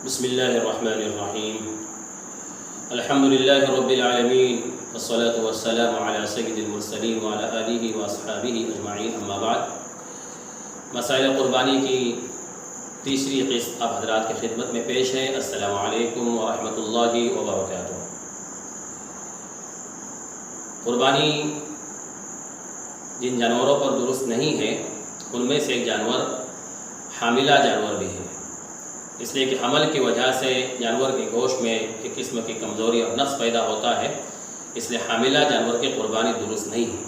بسم اللہ الرحمن الرحیم الحمد للہ رب العالمین والصلاة والسلام علی سید المرسلین وعلی آلہ واصحابہ اجمعین، اما بعد۔ مسائل قربانی کی تیسری قسط آپ حضرات کی خدمت میں پیش ہے۔ السلام علیکم ورحمۃ اللہ وبرکاتہ۔ قربانی جن جانوروں پر درست نہیں ہے ان میں سے ایک جانور حاملہ جانور بھی ہے، اس لیے کہ حمل کی وجہ سے جانور کے گوشت میں ایک قسم کی کمزوری اور نقص پیدا ہوتا ہے، اس لیے حاملہ جانور کی قربانی درست نہیں ہے۔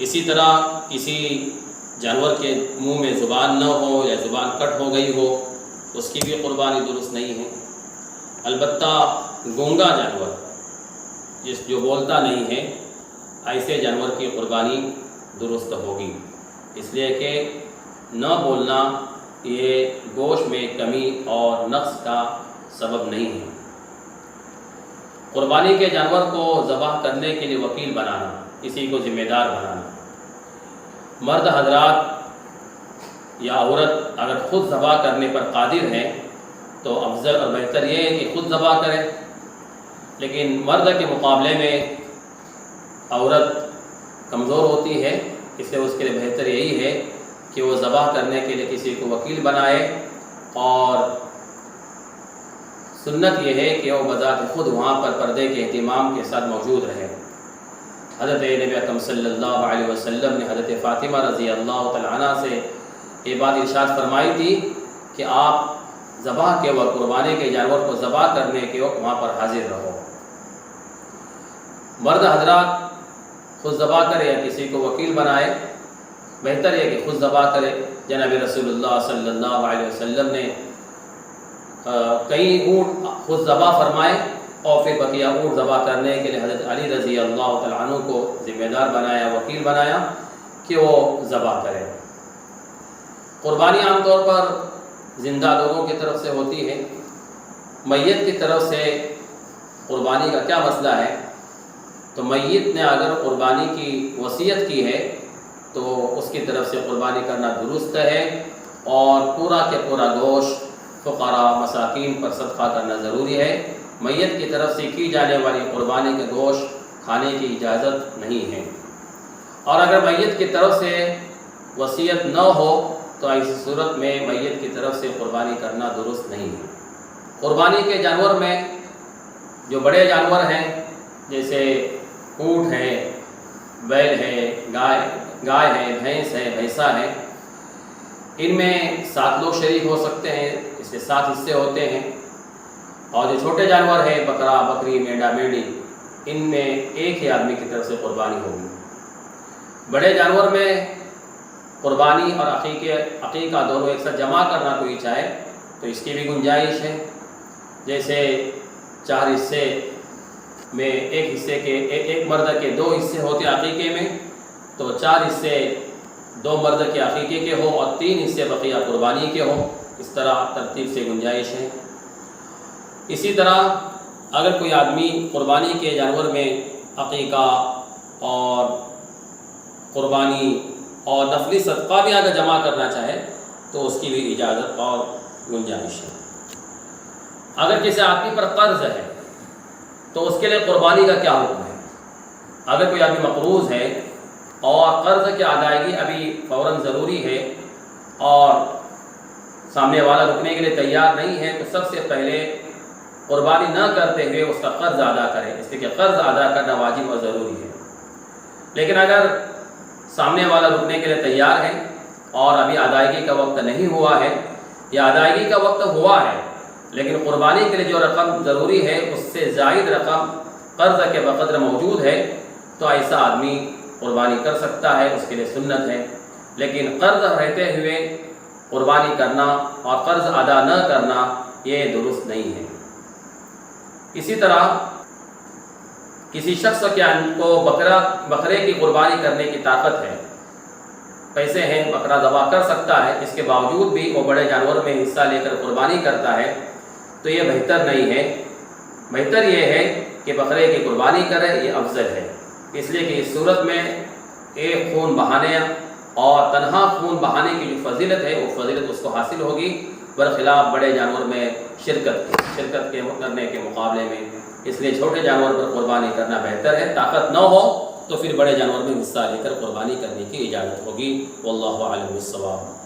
اسی طرح کسی جانور کے منہ میں زبان نہ ہو یا زبان کٹ ہو گئی ہو، اس کی بھی قربانی درست نہیں ہے۔ البتہ گونگا جانور جو بولتا نہیں ہے، ایسے جانور کی قربانی درست ہوگی، اس لیے کہ نہ بولنا یہ گوشت میں کمی اور نقص کا سبب نہیں ہے۔ قربانی کے جانور کو ذبح کرنے کے لیے وکیل بنانا، کسی کو ذمہ دار بنانا، مرد حضرات یا عورت اگر خود ذبح کرنے پر قادر ہے تو افضل اور بہتر یہ ہے کہ خود ذبح کرے، لیکن مرد کے مقابلے میں عورت کمزور ہوتی ہے، اس لیے اس کے لیے بہتر یہی ہے کہ وہ ذبح کرنے کے لیے کسی کو وکیل بنائے، اور سنت یہ ہے کہ وہ بذات خود وہاں پر پردے کے اہتمام کے ساتھ موجود رہے۔ حضرت نبی اکرم صلی اللہ علیہ وسلم نے حضرت فاطمہ رضی اللہ تعالیٰ عنہ سے یہ بات ارشاد فرمائی تھی کہ آپ ذبح کے وقت، قربانی کے جانور کو ذبح کرنے کے وقت وہاں پر حاضر رہو۔ مرد حضرات خود ذبح کرے یا کسی کو وکیل بنائے، بہتر ہے کہ خود ذبح کرے۔ جناب رسول اللہ صلی اللہ علیہ وسلم نے کئی اونٹ خود ذبح فرمائے، اور پھر بقیہ اونٹ ذبح کرنے کے لیے حضرت علی رضی اللہ تعالیٰ عنہ کو ذمہ دار بنایا، وکیل بنایا کہ وہ ذبح کرے۔ قربانی عام طور پر زندہ لوگوں کی طرف سے ہوتی ہے، میت کی طرف سے قربانی کا کیا مسئلہ ہے؟ تو میت نے اگر قربانی کی وصیت کی ہے تو اس کی طرف سے قربانی کرنا درست ہے، اور پورا کے پورا گوشت فقراء مساکین پر صدقہ کرنا ضروری ہے۔ میت کی طرف سے کی جانے والی قربانی کے گوشت کھانے کی اجازت نہیں ہے، اور اگر میت کی طرف سے وصیت نہ ہو تو ایسی صورت میں میت کی طرف سے قربانی کرنا درست نہیں ہے۔ قربانی کے جانور میں جو بڑے جانور ہیں جیسے اونٹ ہے، بیل ہے، گائے ہے، بھینس ہے، بھینسا ہے، ان میں 7 لوگ شریک ہو سکتے ہیں، اس کے 7 حصے ہوتے ہیں۔ اور جو چھوٹے جانور ہیں بکرا، بکری، مینڈا، مینڈی، ان میں ایک ہی آدمی کی طرف سے قربانی ہوگی۔ بڑے جانور میں قربانی اور عقیقہ دونوں ایک ساتھ جمع کرنا کوئی چاہے تو اس کی بھی گنجائش ہے، جیسے 4 حصے میں ایک حصے کے ایک مرد کے 2 حصے ہوتے عقیقے میں، تو 4 حصے 2 مرد کے عقیقے کے ہو اور 3 حصے بقیہ قربانی کے ہو، اس طرح ترتیب سے گنجائش ہے۔ اسی طرح اگر کوئی آدمی قربانی کے جانور میں عقیقہ اور قربانی اور نفلی صدقہ بھی اگر جمع کرنا چاہے تو اس کی بھی اجازت اور گنجائش ہے۔ اگر کسی آدمی پر قرض ہے تو اس کے لیے قربانی کا کیا حکم ہے؟ اگر کوئی آدمی مقروض ہے اور قرض کی ادائیگی ابھی فوراً ضروری ہے اور سامنے والا رکنے کے لیے تیار نہیں ہے، تو سب سے پہلے قربانی نہ کرتے ہوئے اس کا قرض ادا کرے، اس لیے کہ قرض ادا کرنا واجب اور ضروری ہے۔ لیکن اگر سامنے والا رکنے کے لیے تیار ہے اور ابھی ادائیگی کا وقت نہیں ہوا ہے، یا ادائیگی کا وقت ہوا ہے لیکن قربانی کے لیے جو رقم ضروری ہے اس سے زائد رقم قرض کے بقدر موجود ہے، تو ایسا آدمی قربانی کر سکتا ہے، اس کے لیے سنت ہے۔ لیکن قرض رہتے ہوئے قربانی کرنا اور قرض ادا نہ کرنا یہ درست نہیں ہے۔ اسی طرح کسی شخص کو بکرے کی قربانی کرنے کی طاقت ہے، پیسے ہیں، بکرا ذبح کر سکتا ہے، اس کے باوجود بھی وہ بڑے جانور میں حصہ لے کر قربانی کرتا ہے، تو یہ بہتر نہیں ہے۔ بہتر یہ ہے کہ بکرے کی قربانی کرے، یہ افضل ہے، اس لیے کہ اس صورت میں ایک خون بہانے اور تنہا خون بہانے کی جو فضیلت ہے وہ فضیلت اس کو حاصل ہوگی، برخلاف بڑے جانور میں شرکت کے کرنے کے مقابلے میں، اس لیے چھوٹے جانور پر قربانی کرنا بہتر ہے۔ طاقت نہ ہو تو پھر بڑے جانور میں حصہ لے کر قربانی کرنے کی اجازت ہوگی۔ واللہ اعلم بالصواب۔